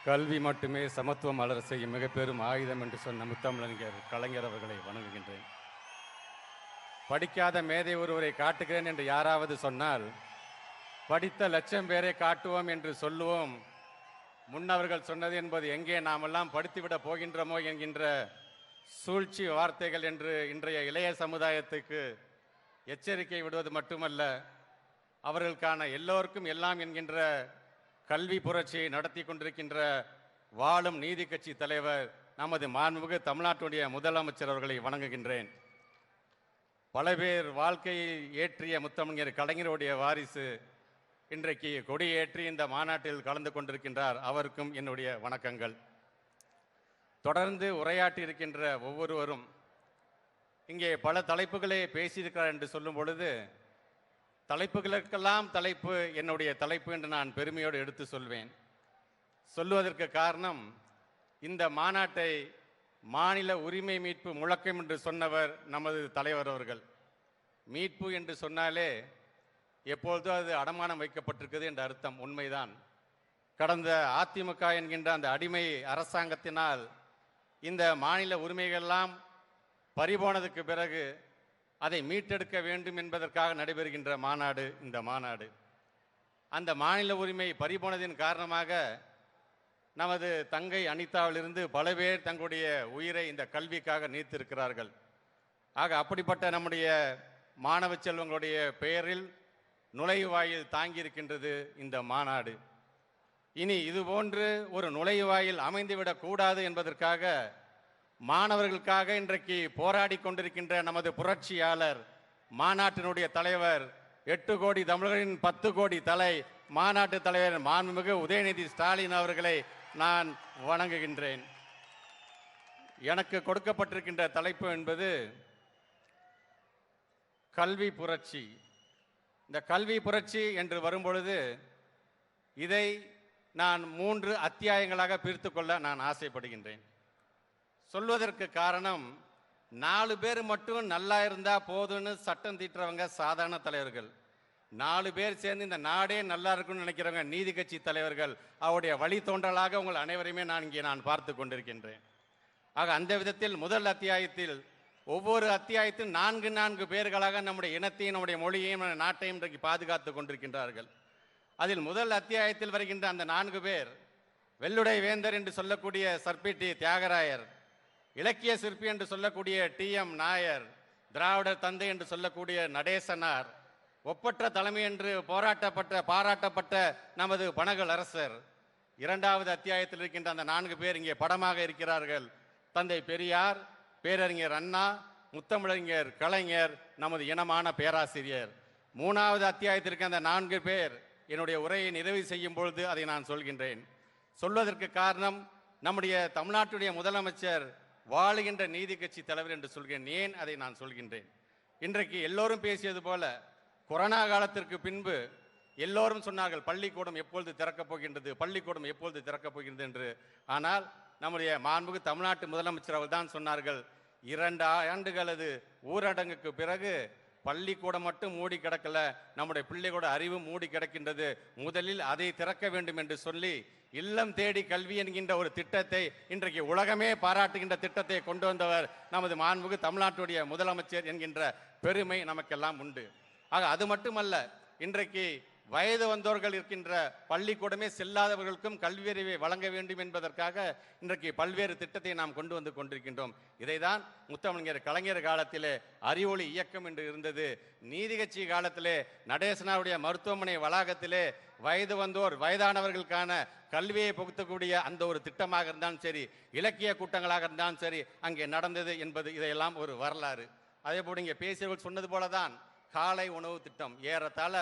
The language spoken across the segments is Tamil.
கல்வி மட்டுமே சமத்துவம் மலர செய்யும் மிக பெரும் ஆயுதம் என்று சொன்ன முத்தமிழறிஞர் கலைஞர் அவர்களை வணங்குகின்றேன். படிக்காத மேதை ஒருவரை காட்டுகிறேன் என்று யாராவது சொன்னால், படித்த லட்சம் பேரை காட்டுவோம் என்று சொல்லுவோம். முன்னவர்கள் சொன்னது என்பது எங்கே நாமெல்லாம் படித்துவிடப் போகின்றோமோ என்கின்ற சூழ்ச்சி வார்த்தைகள் என்று இன்றைய இளைய சமுதாயத்துக்கு எச்சரிக்கை விடுவது மட்டுமல்ல, அவர்களுக்கான எல்லோருக்கும் எல்லாம் என்கின்ற கல்வி புரட்சியை நடத்தி கொண்டிருக்கின்ற வாழும் நீதி கட்சி தலைவர் நமது மாண்புமிகு தமிழ்நாட்டுடைய முதலமைச்சர் அவர்களை வணங்குகின்றேன். பல பேர் வாழ்க்கையை ஏற்றிய முத்தமிழர் கலைஞருடைய வாரிசு இன்றைக்கு கொடியேற்றி இந்த மாநாட்டில் கலந்து கொண்டிருக்கின்றார். அவருக்கும் என்னுடைய வணக்கங்கள். தொடர்ந்து உரையாற்றி இருக்கின்ற ஒவ்வொருவரும் இங்கே பல தலைப்புகளை பேசியிருக்கிறார் என்று சொல்லும் பொழுது, தலைப்புகளுக்கெல்லாம் தலைப்பு என்னுடைய தலைப்பு என்று நான் பெருமையோடு எடுத்து சொல்வேன். சொல்லுவதற்கு காரணம், இந்த மாநாட்டை மாநில உரிமை மீட்பு முழக்கம் என்று சொன்னவர் நமது தலைவர் அவர்கள். மீட்பு என்று சொன்னாலே எப்பொழுதும் அது அடமானம் வைக்கப்பட்டிருக்குது என்ற அர்த்தம். உண்மைதான். கடந்த அதிமுக என்கின்ற அந்த அடிமை அரசாங்கத்தினால் இந்த மாநில உரிமைகள்லாம் பறிபோனதுக்கு பிறகு அதை மீட்டெடுக்க வேண்டும் என்பதற்காக நடைபெறுகின்ற மாநாடு இந்த மாநாடு. அந்த மாநில உரிமை பறிபோனதின் காரணமாக நமது தங்கை அனிதாவிலிருந்து பல பேர் தங்களுடைய உயிரை இந்த கல்விக்காக நீத்திருக்கிறார்கள். ஆக அப்படிப்பட்ட நம்முடைய மாணவ செல்வங்களுடைய பெயரில் நுழைவாயில் தாங்கியிருக்கின்றது இந்த மாநாடு. இனி இதுபோன்று ஒரு நுழைவாயில் அமைந்துவிடக் கூடாது என்பதற்காக மாணவர்களுக்காக இன்றைக்கு போராடி கொண்டிருக்கின்ற நமது புரட்சியாளர், மாநாட்டினுடைய தலைவர், 8 கோடி தமிழர்களின் 10 கோடி தலை, மாநாட்டு தலைவர் மாண்புமிகு உதயநிதி ஸ்டாலின் அவர்களை நான் வணங்குகின்றேன். எனக்கு கொடுக்கப்பட்டிருக்கின்ற தலைப்பு என்பது கல்வி புரட்சி. இந்த கல்வி புரட்சி என்று வரும்பொழுது இதை நான் 3 அத்தியாயங்களாக பிரித்து கொள்ள நான் ஆசைப்படுகின்றேன். சொல்வதற்கு காரணம், 4 பேர் மட்டும் நல்லா இருந்தா போதும்னு சட்டம் தீட்டுறவங்க சாதாரண தலைவர்கள், 4 பேர் சேர்ந்து இந்த நாடே நல்லா இருக்குன்னு நினைக்கிறவங்க நீதி கட்சி தலைவர்கள். அவருடைய வழித்தோன்றலாக உங்கள் அனைவரையுமே நான் இங்கே பார்த்து கொண்டிருக்கின்றேன். ஆக அந்த விதத்தில் முதல் அத்தியாயத்தில் ஒவ்வொரு அத்தியாயத்தில் 4 பேர்களாக நம்முடைய இனத்தையும் நம்முடைய மொழியையும் நாட்டையும் இன்றைக்கு பாதுகாத்து கொண்டிருக்கின்றார்கள். அதில் முதல் அத்தியாயத்தில் வருகின்ற அந்த 4 பேர், வெள்ளுடை வேந்தர் என்று சொல்லக்கூடிய சர்பிட்டி தியாகராயர், இலக்கிய சிற்பி என்று சொல்லக்கூடிய TM நாயர், திராவிடர் தந்தை என்று சொல்லக்கூடிய நடேசனார், ஒப்பற்ற தலைமை என்று பாராட்டப்பட்ட நமது பனகல் அரசர். 2வது அத்தியாயத்தில் இருக்கின்ற அந்த 4 பேர் இங்கே படமாக இருக்கிறார்கள். தந்தை பெரியார், பேரறிஞர் அண்ணா, முத்தமிழறிஞர் கலைஞர், நமது இனமான பேராசிரியர். 3வது அத்தியாயத்திற்கு அந்த 4 பேர் என்னுடைய உரையை நிறைவு செய்யும் பொழுது அதை நான் சொல்கின்றேன். சொல்வதற்கு காரணம், நம்முடைய தமிழ்நாட்டுடைய முதலமைச்சர் வாழுகின்ற நீதி கட்சி தலைவர் என்று சொல்கிறேன். ஏன் அதை நான் சொல்கின்றேன்? இன்றைக்கு எல்லோரும் பேசியது போல, கொரோனா காலத்திற்கு பின்பு எல்லோரும் சொன்னார்கள், பள்ளிக்கூடம் எப்பொழுது திறக்கப் போகின்றது, பள்ளிக்கூடம் எப்பொழுது திறக்கப் போகின்றது என்று. ஆனால் நம்முடைய மாண்புமிகு தமிழ்நாட்டு முதலமைச்சர் அவர்கள் தான் சொன்னார்கள், 2 ஆண்டுகளது ஊரடங்குக்கு பிறகு பள்ளிக்கூடம் மட்டும் மூடி கிடக்கல, நம்முடைய பிள்ளைகளோட அறிவு மூடி கிடக்கின்றது, முதலில் அதை திறக்க வேண்டும் என்று சொல்லி இல்லம் தேடி கல்வி என்கின்ற ஒரு திட்டத்தை, இன்றைக்கு உலகமே பாராட்டுகின்ற திட்டத்தை கொண்டு வந்தவர் நமது மாண்புமிகு தமிழ்நாட்டுடைய முதலமைச்சர் என்கின்ற பெருமை நமக்கெல்லாம் உண்டு. ஆக அது மட்டுமல்ல, இன்றைக்கு வயது வந்தோர்கள் இருக்கின்ற பள்ளிக்கூடமே செல்லாதவர்களுக்கும் கல்வி அறிவை வழங்க வேண்டும் என்பதற்காக இன்றைக்கு பல்வேறு திட்டத்தை நாம் கொண்டு வந்து கொண்டிருக்கின்றோம். இதைதான் முத்தமிழர் கலைஞர் காலத்திலே அறிவொளி இயக்கம் என்று இருந்தது. நீதி கட்சி காலத்திலே நடேசனாருடைய மருத்துவமனை வளாகத்திலே வயது வந்தோர், வயதானவர்களுக்கான கல்வியை புகுத்தக்கூடிய அந்த ஒரு திட்டமாக இருந்தாலும் சரி, இலக்கிய கூட்டங்களாக இருந்தாலும் சரி, அங்கே நடந்தது என்பது இதையெல்லாம் ஒரு வரலாறு. அதே போல இங்கே பேசியவர்கள் சொன்னது போலதான் காலை உணவு திட்டம். ஏறத்தாழ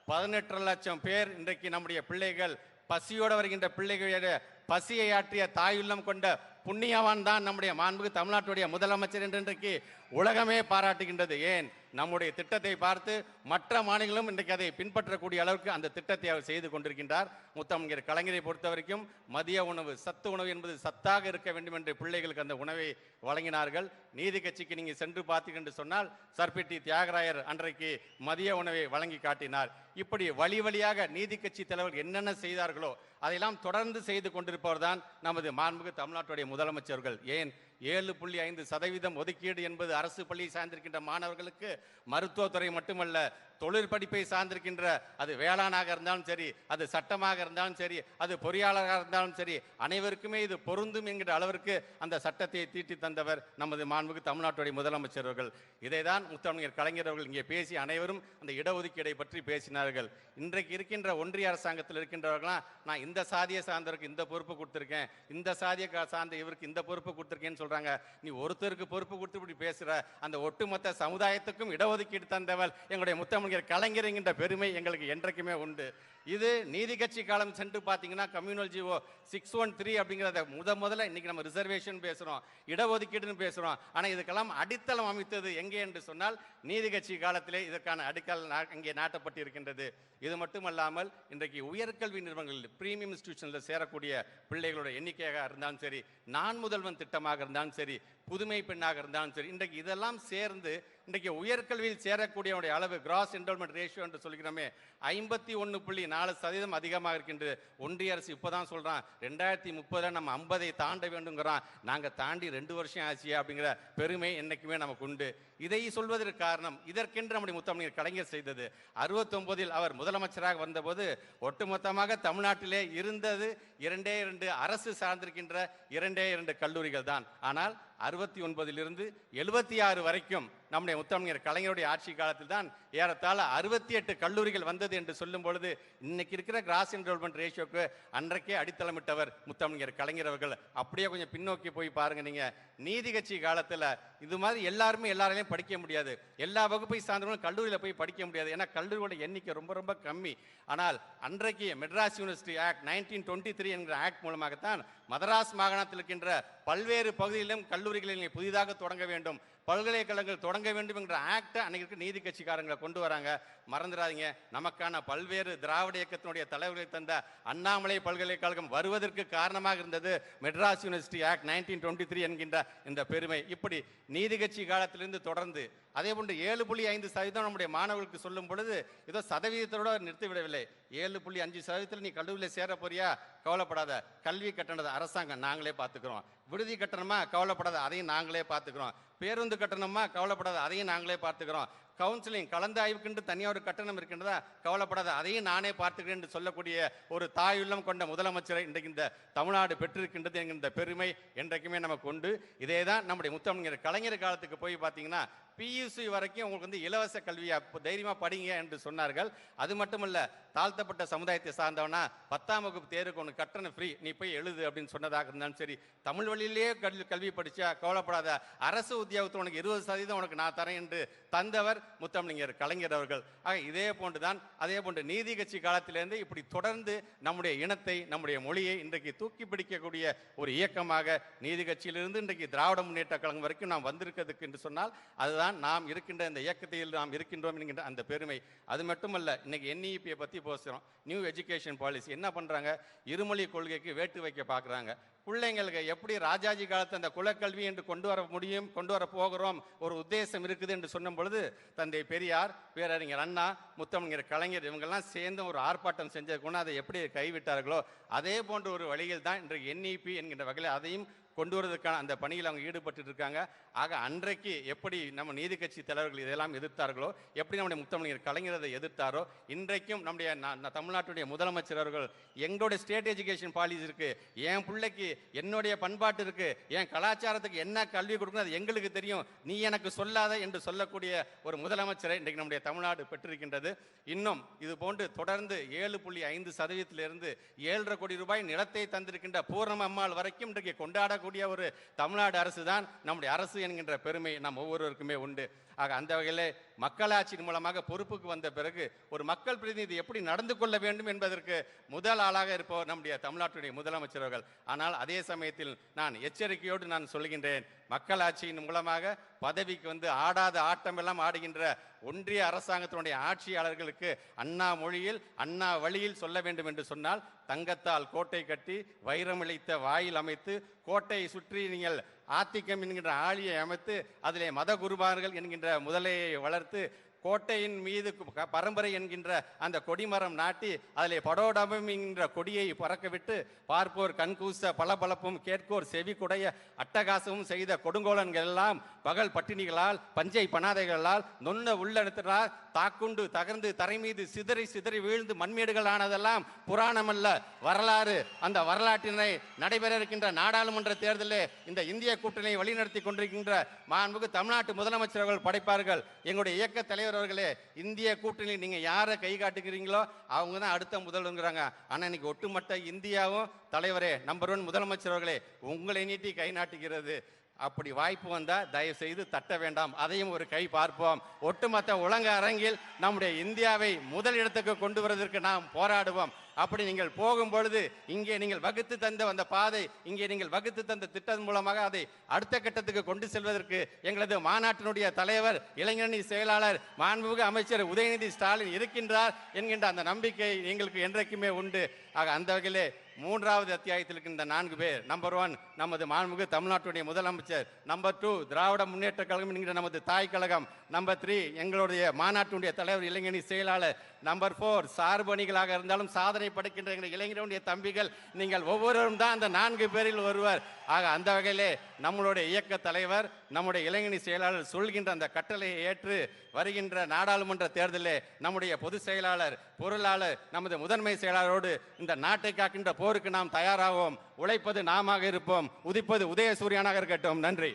18 லட்சம் பேர் இன்றைக்கு நம்முடைய பிள்ளைகள், பசியோடு வருகின்ற பிள்ளைகளுடைய பசியை ஆற்றிய தாயுள்ளம் கொண்ட புண்ணியவான் தான் நம்முடைய மாண்புக்கு தமிழ்நாட்டுடைய முதலமைச்சர் என்று இன்றைக்கு உலகமே பாராட்டுகின்றது. ஏன் நம்முடைய திட்டத்தை பார்த்து மற்ற மாநிலங்களும் இன்றைக்கு அதை பின்பற்றக்கூடிய அளவுக்கு அந்த திட்டத்தை அவர் செய்து கொண்டிருக்கின்றார். முத்தமிழர் கலைஞரை பொறுத்த வரைக்கும் மதிய உணவு, சத்து உணவு என்பது சத்தாக இருக்க வேண்டும் என்று பிள்ளைகளுக்கு அந்த உணவை வழங்கினார்கள். நீதி கட்சிக்கு நீங்கள் சென்று பார்த்தீர்கள் என்று சொன்னால் சர்பிட்டி தியாகராயர் அன்றைக்கு மதிய உணவை வழங்கி காட்டினார். இப்படி வழி வழியாக நீதி கட்சி தலைவர்கள் என்னென்ன செய்தார்களோ அதையெல்லாம் தொடர்ந்து செய்து கொண்டிருப்பவர் தான் நமது மாண்புமிகு தமிழ்நாட்டுடைய முதலமைச்சர்கள். ஏன் 7.5% ஒதுக்கீடு என்பது அரசு பள்ளியை சார்ந்திருக்கின்ற மாணவர்களுக்கு மருத்துவத்துறை மட்டுமல்ல, தொழில் படிப்பை சார்ந்திருக்கின்ற அது வேளாணாக இருந்தாலும் சரி, அது சட்டமாக இருந்தாலும் சரி, அது பொறியாளராக இருந்தாலும் சரி, அனைவருக்குமே இது பொருந்தும் என்கிற அளவிற்கு அந்த சட்டத்தை தீட்டி தந்தவர் நமது மாண்புமிகு தமிழ்நாட்டுடைய முதலமைச்சர்கள். இதைதான் முத்தமிழர் கலைஞர் அவர்கள் இங்கே பேசி அனைவரும் அந்த இடஒதுக்கீடை பற்றி பேசினார்கள். இன்றைக்கு இருக்கின்ற ஒன்றிய அரசாங்கத்தில் இருக்கின்றவர்களாம் நான் இந்த சாதியை சார்ந்தவருக்கு இந்த பொறுப்பு கொடுத்துருக்கேன், இந்த சாதியை சார்ந்த இவருக்கு இந்த பொறுப்பு கொடுத்துருக்கேன்னு சொல்றாங்க. நீ ஒருத்தருக்கு பொறுப்பு கொடுத்து இப்படி பேசுற, அந்த ஒட்டுமொத்த சமுதாயத்துக்கும் இடஒதுக்கீடு தந்தவர் எங்களுடைய முத்தமிழர் கலைஞர் என்கின்ற பெருமை எங்களுக்கு என்றைக்குமே உண்டு. இது நீதி கட்சி காலம் சென்று பார்த்தீங்கன்னா கம்யூனல் ஜிஓ 613 அப்படிங்கிறத முதல்ல இன்னைக்கு நம்ம ரிசர்வேஷன் பேசுறோம், இடஒதுக்கீடுன்னு பேசுறோம். ஆனா இதுக்கெல்லாம் அடித்தளம் அமைத்தது எங்கே என்று சொன்னால் நீதி கட்சி காலத்திலே இதற்கான அடிக்கல் அங்கே நாட்டப்பட்டு இருக்கின்றது. இது மட்டுமல்லாமல் இன்றைக்கு உயர்கல்வி நிறுவனங்களில் பிரீமியம் இன்ஸ்டிடியூஷனில் சேரக்கூடிய பிள்ளைகளோட எண்ணிக்கையாக இருந்தாலும் சரி, நான் முதல்வன் திட்டமாக இருந்தாலும் சரி, புதுமை பெண்ணாக இருந்தாலும் சரி, இன்றைக்கு இதெல்லாம் சேர்ந்து இன்றைக்கு உயர்கல்வியில் சேரக்கூடிய அளவு கிராஸ் என்ரோல்மெண்ட் ரேஷியோ என்று சொல்கிறோமே 51.4% அதிகமாக இருக்கின்றது. ஒன்றிய அரசு இப்போதான் சொல்றான் 2030 நம்ம 50 தாண்ட வேண்டுங்கிறான். நாங்க தாண்டி 2 வருஷம் ஆச்சு அப்படிங்கிற பெருமை என்னைக்குமே நமக்கு உண்டு. இதை சொல்வதற்கு காரணம் இதற்கென்று நம்முடைய முத்தமிழர் கலைஞர் செய்தது. 69 அவர் முதலமைச்சராக வந்தபோது ஒட்டுமொத்தமாக தமிழ்நாட்டிலே இருந்தது 2 அரசு சார்ந்திருக்கின்ற 2 கல்லூரிகள் தான். ஆனால் 69 76 வரைக்கும் நம்முடைய முத்தமிழர் கலைஞருடைய ஆட்சி காலத்தில் தான் ஏறத்தாழ 68 கல்லூரிகள் வந்தது என்று சொல்லும் பொழுது இன்னைக்கு இருக்கிற கிராஸ் என்ரோல்மெண்ட் ரேஷியோக்கு அன்றைக்கே அடித்தளமிட்டவர் முத்தமிழர் கலைஞர் அவர்கள். அப்படியே கொஞ்சம் பின்னோக்கி போய் பாருங்க, நீங்க நீதி கட்சி காலத்தில் இது மாதிரி எல்லாருமே எல்லாராலையும் படிக்க முடியாது, எல்லா வகுப்பை சார்ந்தவங்களும் கல்லூரியில் போய் படிக்க முடியாது, ஏன்னா கல்லூரியோட எண்ணிக்கை ரொம்ப ரொம்ப கம்மி. ஆனால் அன்றைக்கு மெட்ராஸ் யூனிவர்சிட்டி ஆக்ட் 1923 என்கிற ஆக்ட் மூலமாகத்தான் மதராஸ் மாகாணத்தில் இருக்கின்ற பல்வேறு பகுதிகளிலும் கல்லூரிகளில் புதிதாக தொடங்க வேண்டும், பல்கலைக்கழகங்கள் தொடங்க வேண்டும் என்ற ஆக்டை அன்னைக்கு நீதி கட்சிக்காரங்களை கொண்டு வராங்க. மறந்துடாதீங்க, நமக்கான பல்வேறு திராவிட இயக்கத்தினுடைய தலைவர்களை தந்த அண்ணாமலை பல்கலைக்கழகம் வருவதற்கு காரணமாக இருந்தது மெட்ராஸ் யூனிவர்சிட்டி ஆக்ட் 1923 என்கின்ற இந்த பெருமை. இப்படி நீதி கட்சி காலத்திலிருந்து தொடர்ந்து அதே போன்று 7.5% நம்முடைய மாணவர்களுக்கு சொல்லும் பொழுது ஏதோ சதவீதத்தோட நிறுத்திவிடவில்லை. 7.5% நீ கல்லூரியில் சேர போறியா, கவலைப்படாத, கல்வி கட்டணத்தை அரசாங்கம் நாங்களே பார்த்துக்கிறோம், விடுதி கட்டணமா கவலைப்படாத, அதையும் நாங்களே பார்த்துக்கிறோம், பேருந்து கட்டணமா கவலைப்படாத, அதையும் நாங்களே பார்த்துக்கிறோம், கவுன்சிலிங் கலந்தாய்வுக்கு தனியாக ஒரு கட்டணம் இருக்கின்றதா, கவலைப்படாத, அதையும் நானே பார்த்துக்கிறேன் என்று சொல்லக்கூடிய ஒரு தாயுள்ளம் கொண்ட முதலமைச்சரை இன்றைக்கு இந்த தமிழ்நாடு பெற்றிருக்கின்றது என்கின்ற பெருமை என்றைக்குமே நமக்கு உண்டு. இதே தான் நம்முடைய முத்தமிழர் கலைஞர் காலத்துக்கு போய் பார்த்தீங்கன்னா பியூசி வரைக்கும் உங்களுக்கு இலவச கல்வியா தைரியமா படிங்க என்று சொன்னார்கள். அது மட்டுமல்ல, தாழ்த்தப்பட்ட சமுதாயத்தை சார்ந்தவனா 10ஆம் வகுப்பு தேர்வுக்கு உனக்கு கட்டணம் ஃப்ரீ, நீ போய் எழுது அப்படின்னு சொன்னதாக இருந்தாலும் சரி, தமிழ் வழியிலேயே கல்வி படிச்சா கவலைப்படாத, அரசு உத்தியோகத்தில் உனக்கு 20% உனக்கு நான் தரேன் என்று தந்தவர் முத்தமிழர் கலைஞர் அவர்கள். ஆக இதே போன்றுதான் அதே போன்று நீதி கட்சி காலத்திலிருந்து இப்படி தொடர்ந்து நம்முடைய இனத்தை, நம்முடைய மொழியை இன்றைக்கு தூக்கி பிடிக்கக்கூடிய ஒரு இயக்கமாக நீதி கட்சியிலிருந்து இன்றைக்கு திராவிட முன்னேற்ற கழகம் வரைக்கும் நாம் வந்திருக்கிறதுக்கு என்று சொன்னால் அதுதான் நாம் இருக்கின்ற இந்த இயக்கத்தில் நாம் இருக்கின்றோம் என்கின்ற அந்த பெருமை. அது மட்டுமல்ல, இன்னைக்கு NEP பத்தி பேசுறோம், நியூ எஜுகேஷன் பாலிசி. என்ன பண்றாங்க, இருமொழி கொள்கைக்கு வேட்டு வைக்க பார்க்குறாங்க. பிள்ளைங்களுக்கு எப்படி ராஜாஜி காலத்து அந்த குலக்கல்வி என்று கொண்டு வர முடியும், கொண்டு வர போகிறோம், ஒரு உத்தேசம் இருக்குது என்று சொன்னும் பொழுது தந்தை பெரியார், பேரறிஞர் அண்ணா, முத்தமிழர் கலைஞர் இவங்கெல்லாம் சேர்ந்து ஒரு ஆர்ப்பாட்டம் செஞ்சதுக்கு அதை எப்படி கைவிட்டார்களோ அதே போன்ற ஒரு வழியில் தான் இன்றைக்கு NEP என்கின்ற வகையில் அதையும் கொண்டு வருவதற்கான அந்த பணியில் அவங்க ஈடுபட்டு இருக்காங்க. ஆக அன்றைக்கு எப்படி நம்ம நீதி கட்சி தலைவர்கள் இதெல்லாம் எதிர்த்தார்களோ, எப்படி நம்முடைய முத்தமிழர் கலைஞர் அதை எதிர்த்தாரோ, இன்றைக்கும் நம்முடைய தமிழ்நாட்டுடைய முதலமைச்சர் அவர்கள் எங்களுடைய ஸ்டேட் எஜுகேஷன் பாலிசி இருக்கு, என் பிள்ளைக்கு என்னுடைய பண்பாட்டு இருக்கு, என் கலாச்சாரத்துக்கு என்ன கல்வி கொடுக்கணும் அது எங்களுக்கு தெரியும், நீ எனக்கு சொல்லாத என்று சொல்லக்கூடிய ஒரு முதலமைச்சரை இன்றைக்கு நம்முடைய தமிழ்நாடு பெற்றிருக்கின்றது. இன்னும் இது போன்று தொடர்ந்து 7.5% 7.5 கோடி ரூபாய் நிலத்தை தந்திருக்கின்ற பூர்ண அம்மாள் வரைக்கும் இன்றைக்கு கொண்டாட கூடிய ஒரு தமிழ்நாடு அரசு தான் நம்முடைய அரசு என்கின்ற பெருமை நம் ஒவ்வொருவருக்குமே உண்டு. ஆக அந்த வகையில் மக்களாட்சியின் மூலமாக பொறுப்புக்கு வந்த பிறகு ஒரு மக்கள் பிரதிநிதி எப்படி நடந்து கொள்ள வேண்டும் என்பதற்கு முதல் ஆளாக இருப்பவர் நம்முடைய தமிழ்நாட்டுடைய முதலமைச்சர் அவர்கள். ஆனால் அதே சமயத்தில் நான் எச்சரிக்கையோடு நான் சொல்கின்றேன், மக்களாட்சியின் மூலமாக பதவிக்கு வந்து ஆடாத ஆட்டமெல்லாம் ஆடுகின்ற ஒன்றிய அரசாங்கத்தினுடைய ஆட்சியாளர்களுக்கு அண்ணா மொழியில் அண்ணா வழியில் சொல்ல வேண்டும் என்று சொன்னால், தங்கத்தால் கோட்டை கட்டி வைரமிழைத்த வாயில் அமைத்து கோட்டையை சுற்றி நீங்கள் ஆத்திக்கம் என்கின்ற ஆழியை அமைத்து அதிலே மத குருமார்கள் என்கின்ற முதலையை வளர்த்து கோட்டையின் மீது பரம்பரை என்கின்ற அந்த கொடிமரம் நாட்டி அதிலே படோடபம் என்கின்ற கொடியை பறக்க விட்டு பார்ப்போர் கண்கூச பளபளப்பும் கேட்கோர் செவி குடைய அட்டகாசமும் செய்த கொடுங்கோலன்கள் எல்லாம் பகல் பட்டினிகளால் பஞ்சை பணாதைகளால் நொன்ன உள்ளெடுத்தால் தாக்குண்டு தகர்ந்து தரை மீது சிதறி சிதறி வீழ்ந்து மண்மேடுகள் ஆனதெல்லாம் புராணமல்ல, வரலாறு. அந்த வரலாற்றினை நடைபெற இருக்கின்ற நாடாளுமன்ற தேர்தலில் இந்த இந்திய கூட்டணியை வழிநடத்தி கொண்டிருக்கின்ற மாண்புமிகு தமிழ்நாட்டு முதலமைச்சர் அவர்கள் படைப்பார்கள். எங்களுடைய இயக்க தலைவர் அவர்களே, இந்திய கூட்டணி நீங்க யாரை கை காட்டுகிறீங்களோ அவங்க தான் அடுத்த முதல்வருங்கிறாங்க. ஆனா இன்னைக்கு ஒட்டுமொத்த இந்தியாவும் தலைவரே நம்பர் 1 முதலமைச்சர் அவர்களே உங்களை நீட்டி கை நாட்டுகிறது. அப்படி வாய்ப்பு வந்தால் தயவு செய்து தட்ட வேண்டாம், அதையும் ஒரு கை பார்ப்போம். ஒட்டுமொத்த உலக அரங்கில் நம்முடைய இந்தியாவை முதல் இடத்துக்கு கொண்டு வருவதற்கு நாம் போராடுவோம். அப்படி நீங்கள் போகும் பொழுது இங்கே நீங்கள் வகுத்து தந்த அந்த பாதை, இங்கே நீங்கள் வகுத்து தந்த திட்டம் மூலமாக அதை அடுத்த கட்டத்துக்கு கொண்டு செல்வதற்கு எங்களது மாநாட்டினுடைய தலைவர், இளைஞரணி செயலாளர், மாண்புமிகு அமைச்சர் உதயநிதி ஸ்டாலின் இருக்கின்றார் என்கின்ற அந்த நம்பிக்கை எங்களுக்கு என்றைக்குமே உண்டு. ஆக அந்த வகையிலே 3வது அத்தியாயத்தில் இருக்கின்ற 4 பேர், நம்பர் 1 நமது மாண்புமிகு தமிழ்நாட்டுடைய முதலமைச்சர், நம்பர் 2 திராவிட முன்னேற்ற கழகம் என்கிற நமது தாய் கழகம், நம்பர் 3 எங்களுடைய மாநாட்டுடைய தலைவர் இளைஞரணி செயலாளர், நம்பர் 4 சார்பு அணிகளாக இருந்தாலும் சாதனை படைக்கின்ற எங்கள் இளைஞருடைய தம்பிகள், நீங்கள் ஒவ்வொருவரும் தான் அந்த 4 பேரில் ஒருவர். ஆக அந்த வகையிலே நம்மளுடைய இயக்க தலைவர், நம்முடைய இளைஞரணி செயலாளர் சொல்கின்ற அந்த கட்டளையை ஏற்று வருகின்ற நாடாளுமன்ற தேர்தலிலே நம்முடைய பொதுச் செயலாளர், பொருளாளர், நமது முதன்மை செயலாளரோடு இந்த நாட்டை காக்கின்ற போருக்கு நாம் தயாராகவும், உழைப்பது நாமாக இருப்போம், உதிப்பது உதயசூரியனாக இருக்கட்டும். நன்றி.